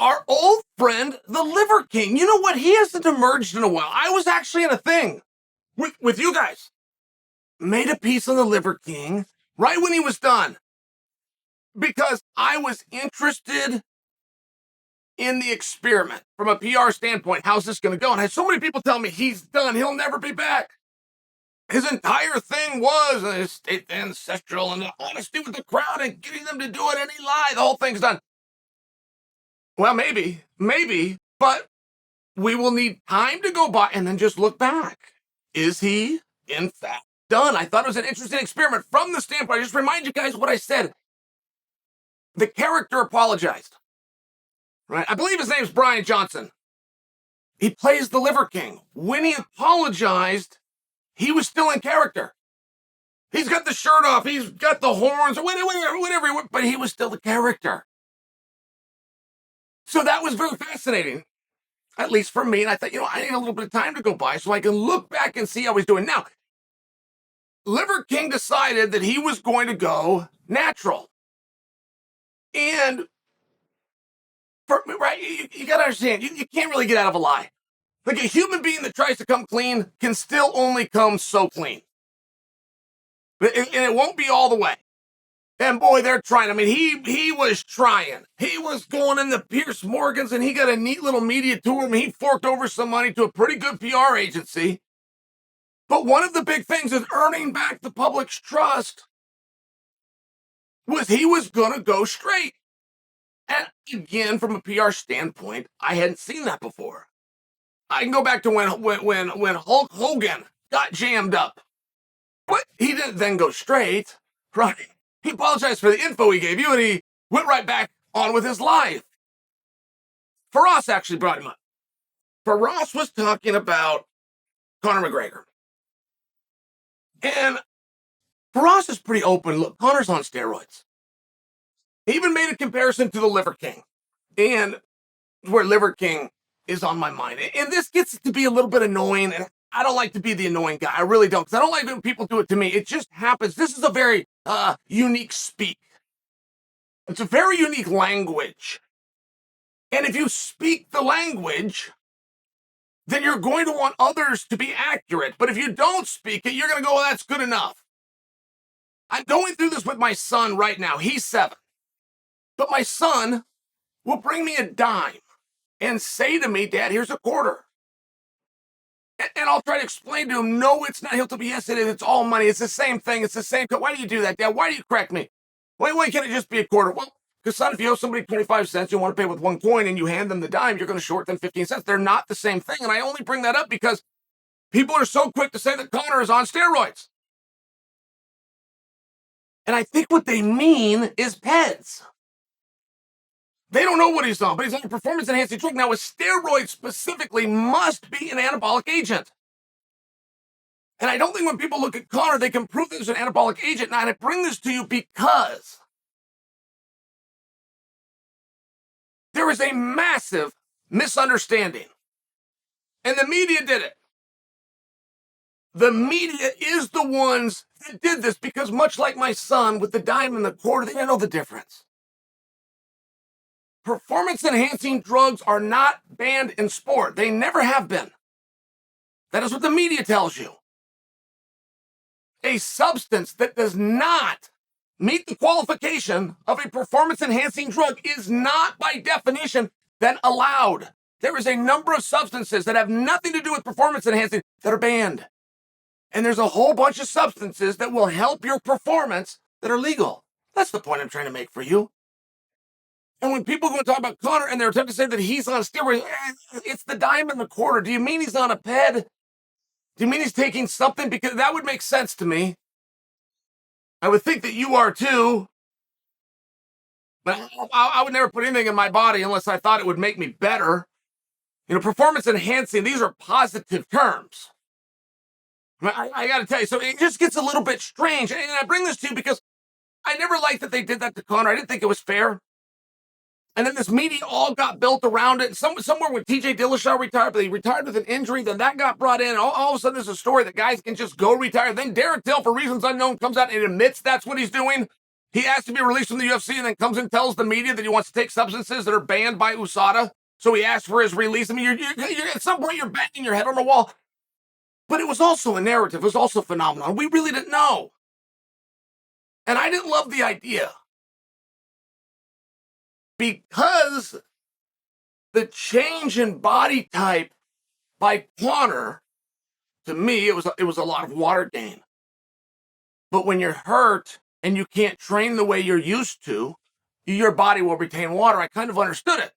our old friend, the Liver King. You know what? He hasn't emerged in a while. I was actually in a thing with you guys. Made a piece on the Liver King right when he was done because I was interested in the experiment from a PR standpoint. How's this going to go? And I had so many people tell me he's done. He'll never be back. His entire thing was the ancestral and the honesty with the crowd and getting them to do it, and he lied. The whole thing's done. Well, maybe, but we will need time to go by and then just look back. Is he, in fact, done? I thought it was an interesting experiment from the standpoint. I just remind you guys what I said. The character apologized, right? I believe his name's Brian Johnson. He plays the Liver King. When he apologized, he was still in character. He's got the shirt off. He's got the horns, whatever, but he was still the character. So that was very fascinating, at least for me. And I thought, I need a little bit of time to go by so I can look back and see how he's doing. Now, Liver King decided that he was going to go natural. And, you got to understand, you can't really get out of a lie. Like a human being that tries to come clean can still only come so clean. And it won't be all the way. And boy, they're trying. I mean, he was trying. He was going in the Pierce Morgans, and he got a neat little media tour. I mean, he forked over some money to a pretty good PR agency. But one of the big things is earning back the public's trust was he was going to go straight. And again, from a PR standpoint, I hadn't seen that before. I can go back to when Hulk Hogan got jammed up. But he didn't then go straight, right? He apologized for the info he gave you, and he went right back on with his life. Faraz actually brought him up. Faraz was talking about Conor McGregor. And Faraz is pretty open. Look, Conor's on steroids. He even made a comparison to the Liver King. And where Liver King is on my mind. And this gets to be a little bit annoying, and I don't like to be the annoying guy. I really don't, because I don't like when people do it to me. It just happens. This is a very unique speak. It's a very unique language. And if you speak the language, then you're going to want others to be accurate. But if you don't speak it, you're going to go, well, that's good enough. I'm going through this with my son right now. He's 7. But my son will bring me a dime and say to me, Dad, here's a quarter. And I'll try to explain to him, no, it's not. He'll tell me, yes, it is. It's all money. It's the same thing. It's the same. Why do you do that, Dad? Why do you correct me? Why can't it just be a quarter? Well, because, son, if you owe somebody 25 cents, you want to pay with one coin, and you hand them the dime, you're going to short them 15 cents. They're not the same thing. And I only bring that up because people are so quick to say that Conor is on steroids. And I think what they mean is PEDs. They don't know what he's on, but he's on a performance-enhancing drug. Now, a steroid specifically must be an anabolic agent. And I don't think when people look at Conor, they can prove there's an anabolic agent. Now, I bring this to you because there is a massive misunderstanding. And the media did it. The media is the ones that did this because much like my son with the dime and the quarter, they didn't know the difference. Performance-enhancing drugs are not banned in sport. They never have been. That is what the media tells you. A substance that does not meet the qualification of a performance-enhancing drug is not, by definition, then allowed. There is a number of substances that have nothing to do with performance-enhancing that are banned. And there's a whole bunch of substances that will help your performance that are legal. That's the point I'm trying to make for you. And when people go and talk about Conor and they're attempting to say that he's on steroids, it's the dime and the quarter. Do you mean he's on a PED? Do you mean he's taking something? Because that would make sense to me. I would think that you are too. But I would never put anything in my body unless I thought it would make me better. Performance enhancing, these are positive terms. I got to tell you, so it just gets a little bit strange. And I bring this to you because I never liked that they did that to Conor. I didn't think it was fair. And then this media all got built around it. Somewhere when TJ Dillashaw retired, but he retired with an injury, then that got brought in. All of a sudden, there's a story that guys can just go retire. Then Darren Till, for reasons unknown, comes out and admits that's what he's doing. He asked to be released from the UFC and then comes and tells the media that he wants to take substances that are banned by USADA. So he asked for his release. I mean, you're at some point, you're banging your head on the wall. But it was also a narrative. It was also a phenomenon. We really didn't know. And I didn't love the idea. Because the change in body type by Conor, to me, it was a lot of water gain. But when you're hurt and you can't train the way you're used to, your body will retain water. I kind of understood it.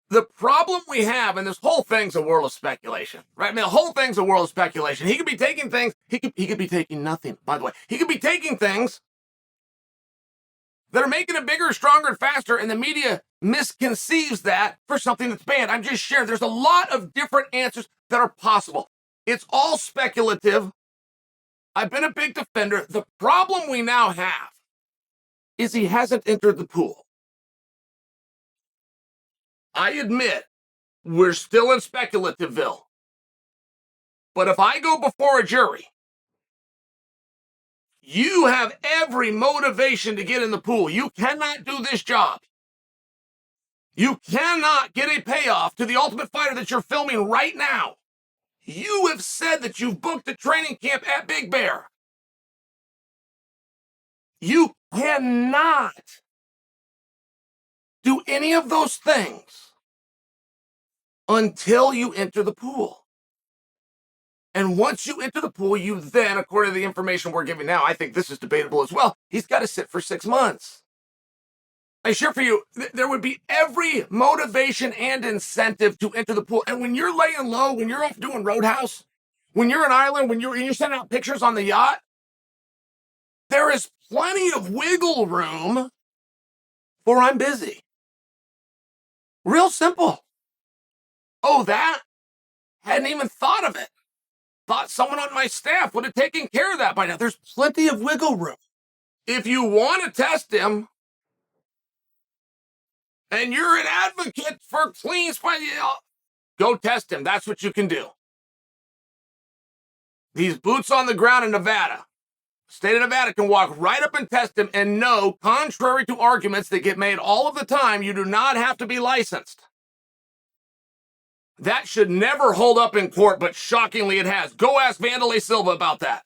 The problem we have, and this whole thing's a world of speculation, right? I mean, the whole thing's a world of speculation. He could be taking things, he could be taking nothing, by the way. He could be taking things that are making it bigger, stronger, and faster, and the media misconceives that for something that's banned. I'm just sharing. There's a lot of different answers that are possible. It's all speculative. I've been a big defender. The problem we now have is he hasn't entered the pool. I admit, we're still in speculativeville. But if I go before a jury, you have every motivation to get in the pool. You cannot do this job. You cannot get a payoff to the Ultimate Fighter that you're filming right now. You have said that you've booked a training camp at Big Bear. You cannot do any of those things until you enter the pool. And once you enter the pool, you then, according to the information we're giving now, I think this is debatable as well, he's got to sit for 6 months. I share for you, there would be every motivation and incentive to enter the pool. And when you're laying low, when you're off doing Roadhouse, when you're in Ireland, when you're sending out pictures on the yacht, there is plenty of wiggle room for I'm busy. Real simple. Oh, that? Hadn't even thought of it. Thought someone on my staff would have taken care of that by now. There's plenty of wiggle room. If you want to test him, and you're an advocate for clean fight, go test him. That's what you can do. These boots on the ground in Nevada. State of Nevada can walk right up and test him and know, contrary to arguments that get made all of the time, you do not have to be licensed. That should never hold up in court, but shockingly it has. Go ask Wanderlei Silva about that.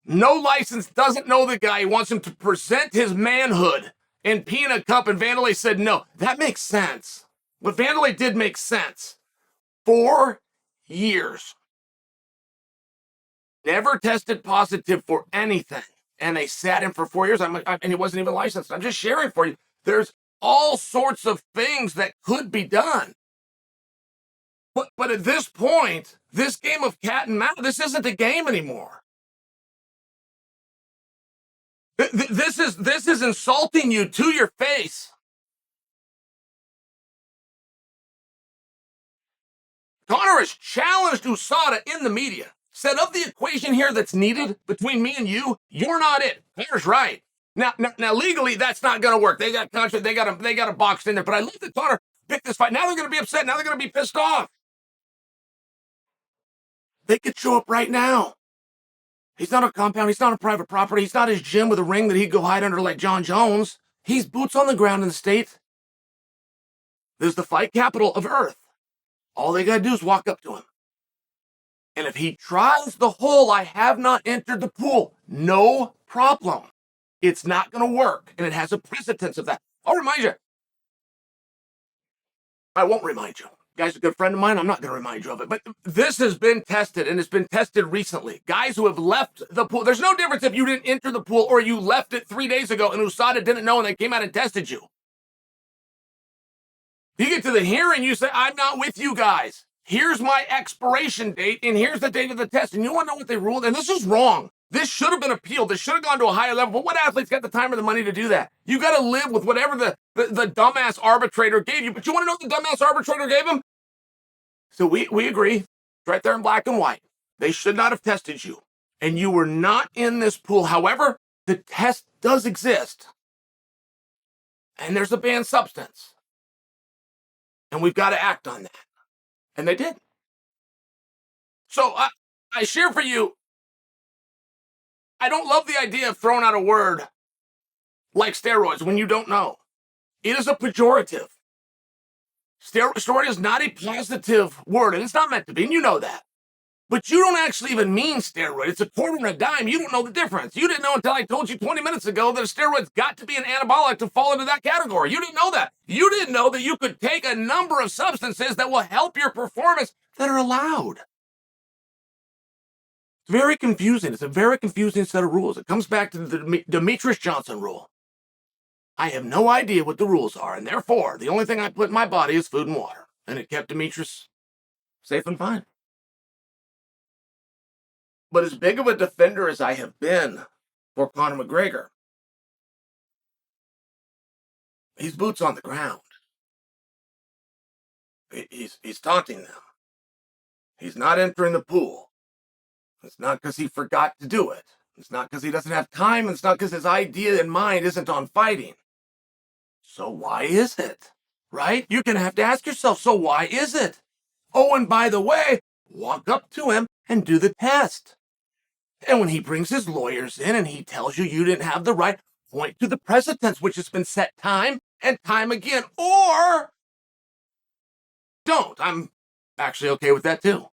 No license, doesn't know the guy. He wants him to present his manhood and pee in a cup, and Wanderlei said no. That makes sense. What Wanderlei did make sense. 4 years. Never tested positive for anything. And they sat him for 4 years, and he wasn't even licensed. I'm just sharing for you. There's all sorts of things that could be done. But at this point, this game of cat and mouse, this isn't a game anymore. This is insulting you to your face. Conor has challenged USADA in the media. Said of the equation here that's needed between me and you, you're not it. Conor's right. Now legally, that's not going to work. They got contract. They got a boxed in there. But I love that Conor picked this fight. Now they're going to be upset. Now they're going to be pissed off. They could show up right now. He's not a compound. He's not a private property. He's not his gym with a ring that he'd go hide under like Jon Jones. He's boots on the ground in the state. There's the fight capital of Earth. All they got to do is walk up to him. And if he tries the whole, I have not entered the pool, no problem. It's not going to work. And it has a precedence of that. I'll remind you. I won't remind you. Guy's a good friend of mine. I'm not going to remind you of it. But this has been tested, and it's been tested recently. Guys who have left the pool. There's no difference if you didn't enter the pool or you left it 3 days ago and USADA didn't know and they came out and tested you. You get to the hearing, you say, I'm not with you guys. Here's my expiration date, and here's the date of the test. And you want to know what they ruled? And this is wrong. This should have been appealed. This should have gone to a higher level. But what athlete's got the time or the money to do that? You got to live with whatever the dumbass arbitrator gave you. But you want to know what the dumbass arbitrator gave him? So we agree. It's right there in black and white. They should not have tested you. And you were not in this pool. However, the test does exist. And there's a banned substance. And we've got to act on that. And they did. So I share for you, I don't love the idea of throwing out a word like steroids when you don't know. It is a pejorative. Steroid is not a positive word, and it's not meant to be, and you know that. But you don't actually even mean steroid. It's a quarter and a dime. You don't know the difference. You didn't know until I told you 20 minutes ago that a steroid's got to be an anabolic to fall into that category. You didn't know that. You didn't know that you could take a number of substances that will help your performance that are allowed. It's very confusing. It's a very confusing set of rules. It comes back to the Demetrius Johnson rule. I have no idea what the rules are, and therefore, the only thing I put in my body is food and water. And it kept Demetrius safe and fine. But as big of a defender as I have been for Conor McGregor, he's boots on the ground. He's taunting them. He's not entering the pool. It's not because he forgot to do it. It's not because he doesn't have time. It's not because his idea in mind isn't on fighting. So why is it? Right? You're going to have to ask yourself, so why is it? Oh, and by the way, walk up to him and do the test. And when he brings his lawyers in and he tells you you didn't have the right, point to the precedents, which has been set time and time again, or don't. I'm actually okay with that too.